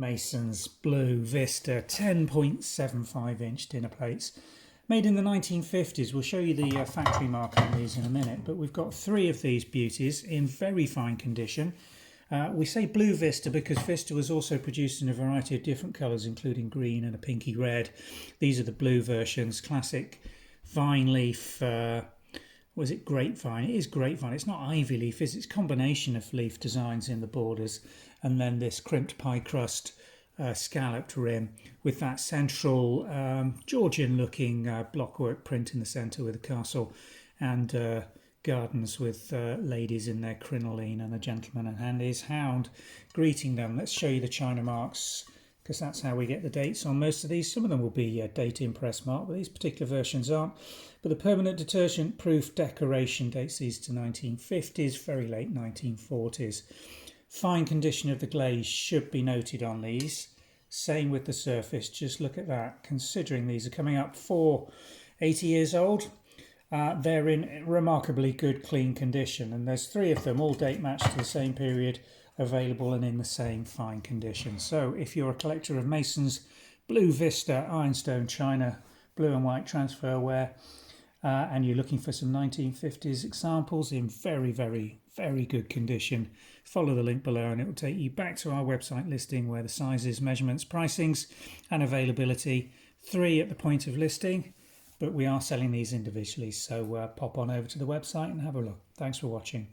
Mason's Blue Vista 10.75 inch dinner plates. Made in the 1950s. We'll show you the factory mark on these in a minute, but we've got 3 of these beauties in very fine condition. We say Blue Vista because Vista was also produced in a variety of different colours, including green and a pinky red. These are the blue versions, classic vine leaf. Was it grapevine? It is grapevine. It's not ivy leaf, it's combination of leaf designs in the borders, and then this crimped pie crust scalloped rim with that central Georgian-looking blockwork print in the centre with a castle and gardens with ladies in their crinoline and a gentleman and his hound greeting them. Let's show you the China marks, because that's how we get the dates on most of these. Some of them will be date impress mark, but these particular versions aren't. But the permanent detergent proof decoration dates these to 1950s, very late 1940s. Fine condition of the glaze should be noted on these. Same with the surface, just look at that. Considering these are coming up for 80 years old, they're in remarkably good clean condition, and there's 3 of them, all date matched to the same period, available and in the same fine condition. So if you're a collector of Mason's Blue Vista Ironstone China blue and white transfer ware, and you're looking for some 1950s examples in very, very, very good condition, follow the link below and it will take you back to our website listing where the sizes, measurements, pricings and availability. 3 at the point of listing, but we are selling these individually, so pop on over to the website and have a look. Thanks for watching.